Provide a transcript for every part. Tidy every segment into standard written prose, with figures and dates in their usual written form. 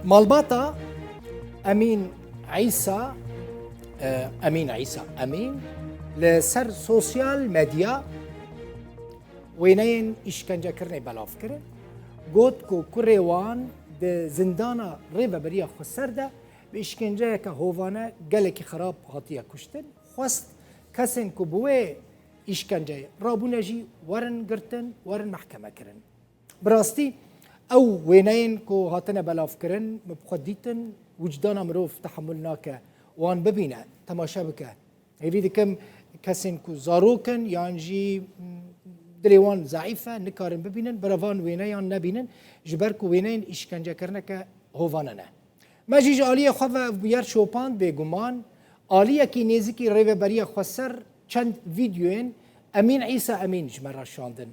مالباتا امين عيسى امين عيسى امين لسر سوسيال ميديا وينين اشكنجه كرني بلاف كرن قوت كو كريوان د زندانا ريبا بريا خسرده باشكنجه كهوفانا قالك خراب هاتيه كشتن خواست كسن كو بوي اشكنجه رابونجي ورن قرتن ورن محكمه كرن براستي او وينين كو هاتنا بلاف كرن مبخديتن وجدانا مروف تحملناك وان ببينا تماشا بك يريد كم كسن كو زاروكن يانجي دريوان ضعيفه نكارن ببينن برافان وينيان نبينن جبركو وينين اشكنجه كرنك هوفاننا ما جيج آلية خواه بيار شوپاند بگمان آلية كي نيزكي ريوه بريا خسر چند فيديوين امين عيسى امين جمرا شاندن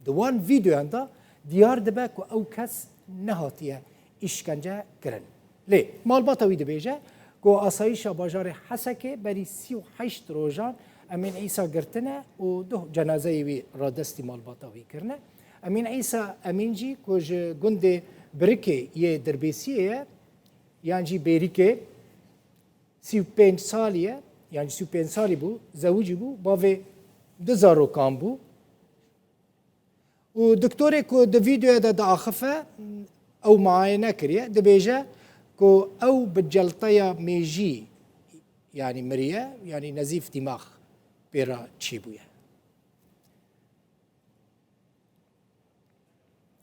دوان فيديو هندا ديار دبا كو او كس نهاتيه اشكنجه كرن لي مالباتا ويد بيجا كو آسايشا باجار حسكي بري 38 روجان امين عيسى قرتنا و ده جنازه وي رادستي مالباتا وي كرنا امين عيسى امين جي كوج گند بركي يه دربيسيه يعني جي بيريكي 35 ساليه يعني 35 سالي بو زوجي بو باوي دزارو كان بو و دكتوري كو د فيديو دا اخفه او معاينه كريه دبيجا كو او بجلطيه ميجي يعني مريه يعني نزيف دماغ بيرا تشيبويا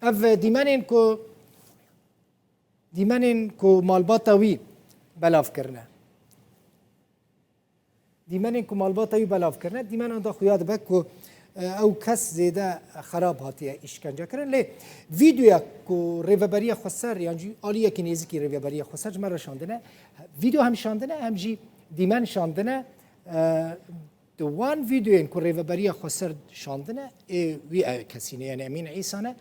اف ديمانين كو مالباتاوي بلاف كرنا ديمانين كو مالباتاوي بلاف كرنا ديمان دا خويا دبك او كس زيدا خراب هاتيه اشكنجه كرن لي فيديو كو ريفابريا خسر يعني اليه كنيزكي ريفابريا خسر مره شاندنه فيديو هم شاندنه هم جي ديمان شاندنه دوان فيديوين كو ريفابريا خسر شاندنه وي كسينه يعني امين عيسانه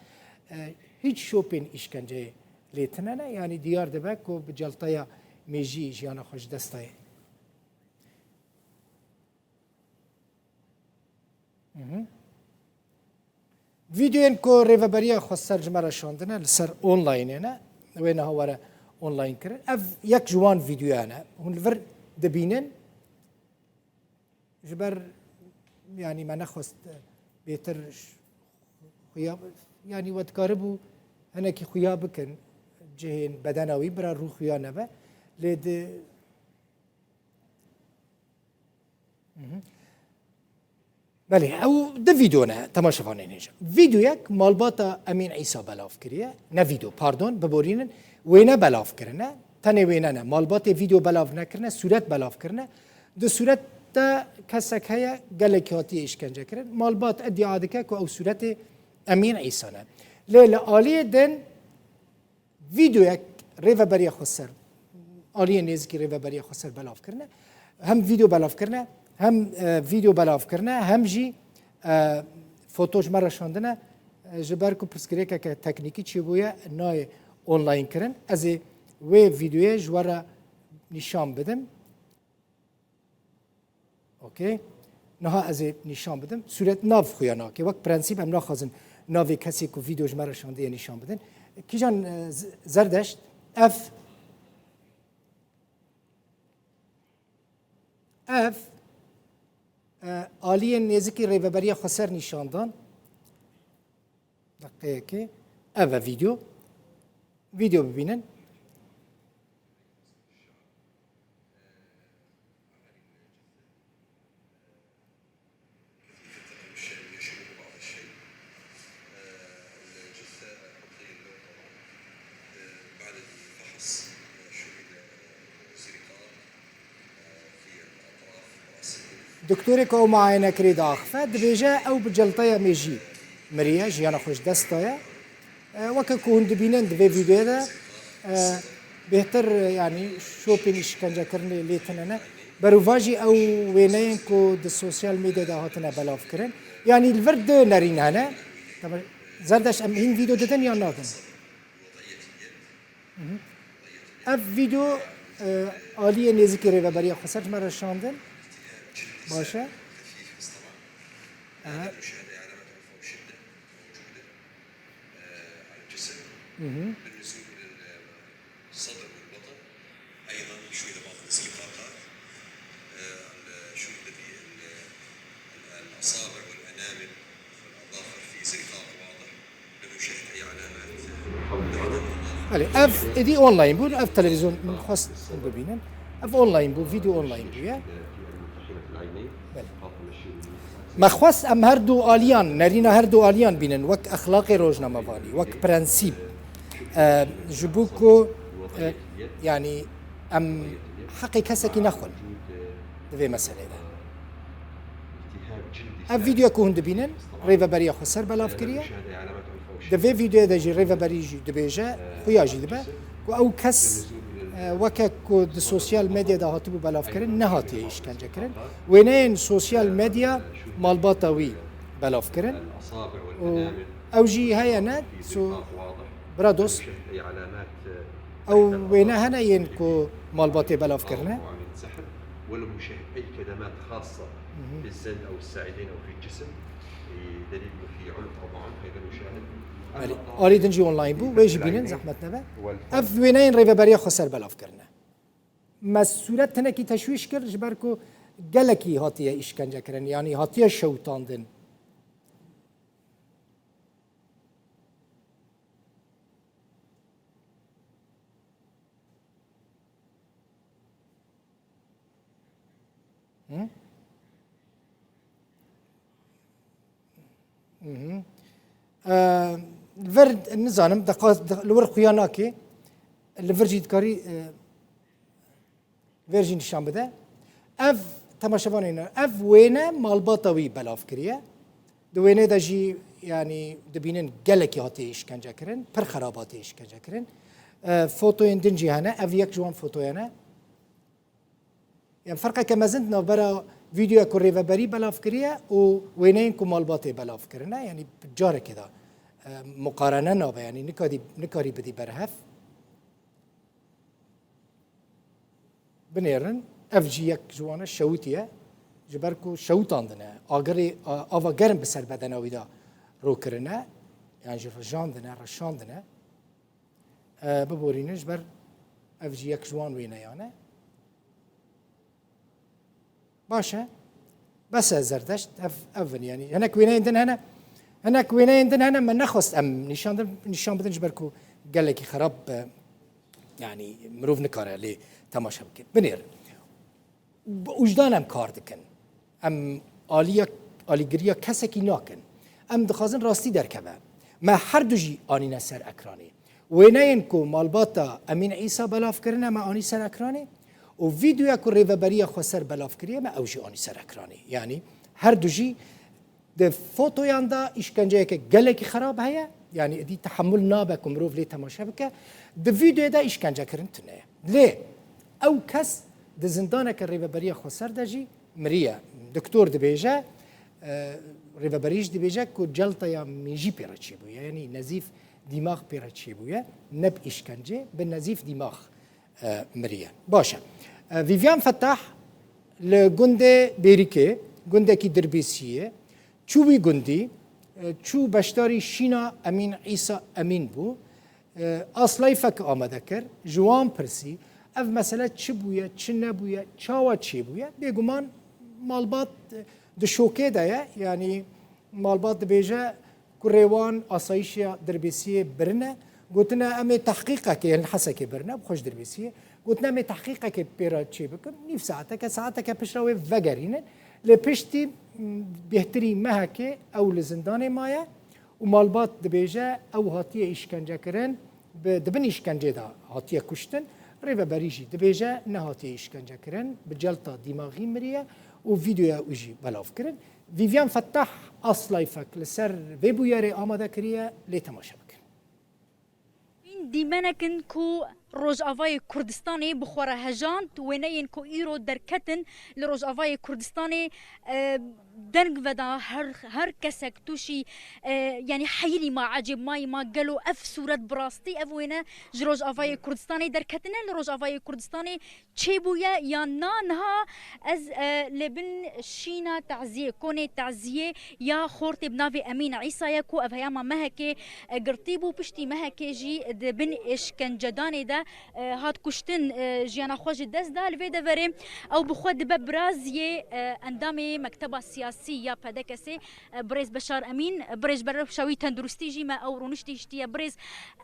هیچ شوپین اشکنجه لیتنه نه يعني ديار دبك كو بجلطيا ميجي جيانا خوش دستاي فيديوين كو ريفابريا خسر جمرة شاندنه لسر اونلاين انا وين هو اونلاين كرن اف يك جوان فيديو انا هون الفر دبينن جبر يعني ما نخست بيتر خياب يعني ودكاربو هنا كي خياب بكن جهين بدنوي برا روح يا نبا لد بله او ده فيديونا تماشا فانين هيجا فيديو يك مالباتا امين عيسى بلاف كريا نا فيديو باردون ببورينن وينا بلاف كرنا تاني وينانا مالباتا فيديو بلاف نكرنا صورت بلاف كرنا ده صورت تا كسك هيا قالك هاتي اشكنجه كرن مالبات ادي عادك او صورت امين عيسى نا ليلة آلية دن فيديو يك ريفا بريا خسر آلية نيزكي ريفا بريا خسر بلاف كرنا هم فيديو بلاف كرنا هم فيديو بلاف كرنا هم جي فوتوش مرة شاندنا جباركو برسكريكا كتكنيكي تشيبويا ناي اونلاين كرن ازي وي فيديو جوارا نشان بدم اوكي نها ازي نشان بدم صورت ناف خویانا که وقت پرنسیب هم ناخذن ناوی کسی که ویدیوش مرا شانده نشان بدن کیجان زردشت اف آلیه نزدیکی ریوبری خسر نشاندن دقیقه که اف ویدیو ببینن دكتوري كو معاينة كريد آخفة دبيجا أو بجلطية ميجي مريا جيانا خوش دستايا وكاكون دبينن دبي فيديو دا بهتر يعني شوبين اشكنجا كرني ليتنانا بروفاجي أو وينين كو د السوشيال ميديا دا هاتنا بلاف كرن يعني الفرد نارين هنا طبعا زردش أم هين فيديو دتن يا نادن اف فيديو آلية نزيكي ريفابريا خسرت مرة شاندن باشه المشاهدة علامات عفو شدة موجودة على الجسم بالنزول الصدر والبطن، ايضا شو اذا ماخذ استفاقات، شو الذي الاصابع والانامل والاظافر في زرقاء واضح، لم يشاهد اي علامات. بله اف ادی آنلاین بود، اف تلویزیون خواست ببینن، اف آنلاین بود، ویدیو آنلاین بوده. مخواست ام هر دو آلیان نرینا هر دو آلیان بینن وک اخلاق روزنامه‌وانی وک پرنسیب جبوکو يعني ام حقي كسكي نخل دوی مسئله ده اف ویدیو که هند بینن ریو بریا خسر بلاف کریه دوی ویدیو ده جی ریو بری جی دبیجه خویا جی دبه و او کس وکه که د سوسیال مدیا ده هاتبو بلاف کرن نه هاتی اشکنجه کرن و این سوسیال مدیا مالباتاوی بلاف کرن او جی هیا نه سو برادوس او وينه هنا ينكو مالباتي بلاف كرنا ولم يشاهد اي كدمات خاصه في الزند او الساعدين او في الجسم دليل انه في عنف او عنف ايضا يشاهد اريد نجي اونلاين بو ويجي بينن زحمتنا به اف وينين ريفا بريا خسر بلاف كرنا مسؤوليت تنكي تشويش كر جبركو قالكي هاتيه اشكنجه كرن يعني هاتيه شوتاندن ورد نزانم دقات لور خياناكي الفرجيت كاري فيرجين نشان بده اف تماشاوانينا اف وينه مالباتاوي بلاف كريه دو وينه دجي يعني دبينن قالكي هاتي اشكنجه كرن پر خراباتي اشكنجه كرن فوتوين دنجي هنا اف يك جوان فوتوينا يعني فرقه كما زندنا برا فيديو كوريفا بري بلاف كريه و وينين كمالباتي بلاف كرنا يعني جاره كذا مقارنه نابه يعني نكاري بدي برهف بنيرن اف جي يك جوانا شوتيه جبركو شوتاندنا اگري اوا گرم بسر بدنا ويدا رو كرنا يعني جرجاندنا رشاندنا ببورينش بر اف جي يك جوان وينا يعني باشه بس زردشت افن يعني هناك وينين دن هناك وينين دن هنا ما نخست ام نشان بدن جبركو قال لك خراب يعني مروف نكاره لي تماشا بك بنير وجدانم کار دکن ام آلیگریا کسکی ناکن ام دخوازن راستی درکبه ما هر دو جی آنی سر اکرانی وینین کو مالباتا امین عیسی بلاف کرنه ما آنی سر اکرانی و ویدیو که ریوبریا خسر بلاف کریه ما اوجی آنی سر اکرانی یعنی هر دو جی ده فوتویان دا اشکنجه که گله کی خراب هیا یعنی دی تحمل نابه که مروف لی تماشا بکه ده ویدیو دا اشکنجه کرن تنه لی او کس ده زندانه که ریوبریا خسر دا جی مریا دکتور ده بیجه ریوبریش ده بیجه که جلطه یا میجی پیرا چی بویا یعنی نزیف دماغ پیرا چی بویا نب اشکنجه به نزیف دماغ مریا باشه ویویان فتح لگنده بیریکه گنده کی دربیسیه چوبی گندی چو بشتاری شینا امین عیسی امین بو اصلای فک آمده کر جوان پرسی اف مثلا چی بویا چی نبویا چاوا چی بویا بگمان مالبات دشوکه دایا یعنی مالبات بیجه کریوان آسایشیا دربیسیه برنه گوتنا امی تحقیقه که یعنی حسه که برنه بخوش دربیسیه گوتنا امی تحقیقه که پیرا چی بکن نیف ساعته که پشراوی وگرینه لپشتی بهتری مهکه او لزندان مایه و مالبات دبیجه او هاتیه اشکنجه کرن دبن اشکنجه دا هاتیه کشتن ریو بریجی دبیجه نه هاتیه اشکنجه کرن بجلطه دماغی مریه و ویدیو اوجی بلاف کرن ویویان فتح اصلای فک لسر ویبو یاری آماده کریه لی تماشا بکن دیمنکن کو روجاوای کردستانی بخوره هجان تو وینین کو ایرو درکتن لروجاوای کردستانی دنگ ودا هر کسک توشی یعنی حیلی ما عجب ما قالوا اف صورت براستي اف وينا جروج افاي كردستاني دركتنا لروج افاي كردستاني تشيبويا يا نانها از لبن شينا تعزيه كوني تعزيه يا خورتي بنافي امين عيسى يكو افهياما مهكي قرطيبو بشتي مهكي جي بن ايش كان جداني دا هاد كشتن جيانا خوج دز دا الفيدا فريم او بخود ببرازيه اندامي مكتبه سياسيه بدكسي بريز بشار امين بريز برشاوي تندرستي جي ما او رونشتي اشتيا بريز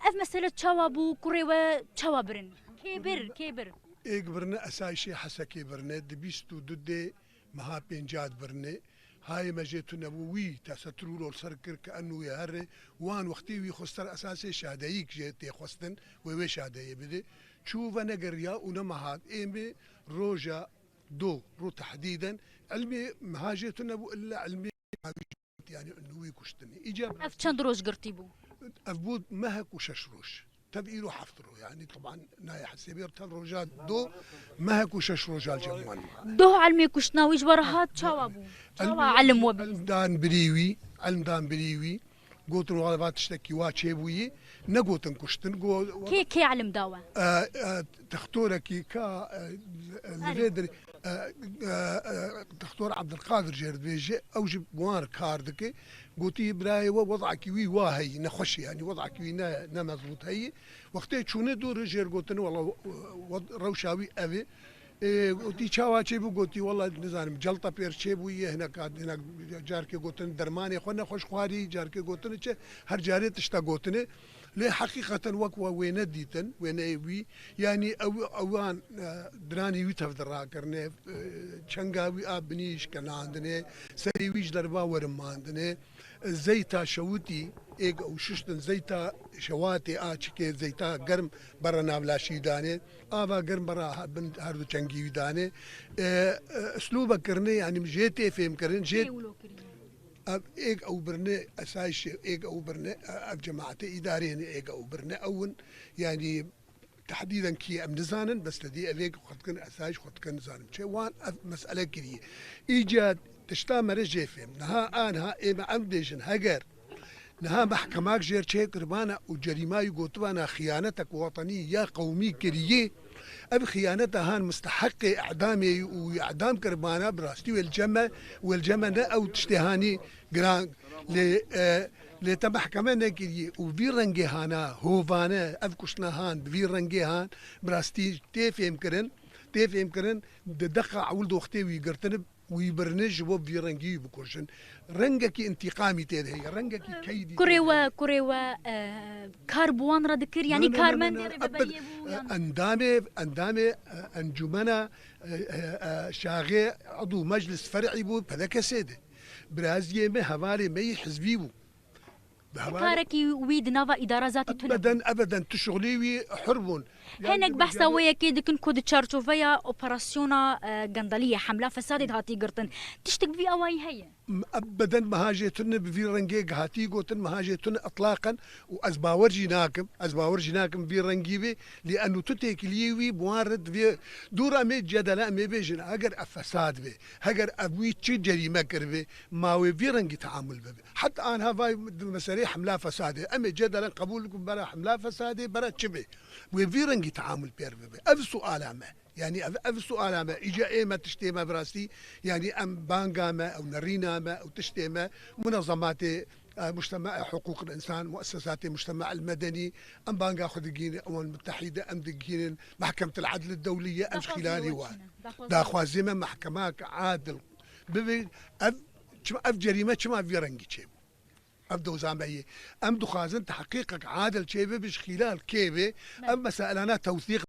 اف مساله تشاوابو كوريوا تشاوابرن كبر ایک برنه اسایشی حسکی برنه دبیستو دده مها پنجاد برنه هاي مجيتو نبوي تسترول السركر كأنه يهر وان وقتي وي خستر أساسي شهدايك جيتي خستن وي شهداي بدي شوف أنا قريا ونمهات إيمي روجا دو رو تحديدا علمي مهاجيتو نبو إلا علمي يعني إنه وي كشتني إجابة اف چند روج قرطيبو أفبود مهك وششروش تبقيلو حفظرو يعني طبعا ناي حسيبير روجات دو مهك وشش روجال جمال دو علمي كشناوي جبرهات تشاوابو تشاوا علم وبي علم دان بريوي قوتن غلبات تشتكي واتشيبوي نقوتن كشتن كي علم داوا تختوركي كا الفيدر تختور عبد القادر جيرد بيجي اوجب وان كاردك قوتي براي وضعك وي واهي نخش يعني وضعك وي نا مضبوط هي وقتي شونه دور جير قوتن والله روشاوي ابي قوتي تشاوا تشيبو قوتي والله نزانم جلطه بير تشيبوي هناك جاركي قوتن درماني خونا خوش خواري جاركي قوتن هر جاري تشتا قوتن لي حقيقة وكوا وين ديتن وين وي يعني اوان دراني ويتف دراكرني چنگاوي ابنيش كان عندنا سريويش دربا ورم عندنا زيتا شوتي ايج او ششتن زيتا شواتي اشكي زيتا گرم برا نابلاشي دانه ابا گرم برا بن هردو چنگي دانه اسلوبه كرني يعني مجيتي فهم كرن جيت ايج او برني اسايش ايج او برني جماعه اداريين ايج او برني اون يعني تحديدا كي ام نزانن بس لدي افيك خد كن اسايش خد كن زانم شي وان مساله كريه ايجاد تشتا مرجي فهم نها انها اما امديشن هاجر نها محكمات جير شي قربانا وجريمه يقوتوانا خيانتك وطنيه يا قومي كريه اب خيانتها هان مستحق اعدامي واعدام كربانا براستي والجمع او تشتهاني جران لتمحكمة نكري وفي رنجي هانا هوفانا افكشنا هان بفي رنجي هان براستي تفهم كرن دقة عولد وقتي ويقرتنب ويبرنج وفي رنجي بكرشن رنجك انتقامي تيد هي رنجك كيدي كوريوا كاربوان ردكر يعني كارمن اندامي انجمنا شاغي عضو مجلس فرعي بو بذاك سيده برازيه ما هوالي ما حزبي بو كاركي ويد نافا اداره ذاتي ابدا تشغليوي حرب هناك بحثا ويا كيد كن كود تشارتشوفيا اوبراسيونا غنداليه حمله فساد هاتي قرطن تشتك في اواي هي ابدا مهاجتنا بفي رنجيق هاتي قوتن مهاجتنا اطلاقا وازباورجيناكم في رنجيبي لانه تتكليوي موارد في دورا مي جدلا مي بيجن اگر افساد به اگر ابوي تشي جريمه كربي ما في رنجي تعامل به حتى انا هاي مساري حمله فساد اما جدلا قبولكم برا حمله فساد برا تشبه وفي رنجي تعامل بير به اف سؤال ما يعني اف سؤال ما اجا ايه ما تشتيما براسي يعني ام بانغا ما او نرينا ما او تشتيما منظمات مجتمع حقوق الانسان مؤسسات المجتمع المدني ام بانغا خدجين الامم المتحده ام دجين محكمه العدل الدوليه ام خلالي وان دا خوازمه محكمه عادل ببي اف جريمه كما في رنجي تشيب ابدو زعما ام دخازن تحقيقك عادل تشيبه بش خلال كيبه ام مسألة توثيق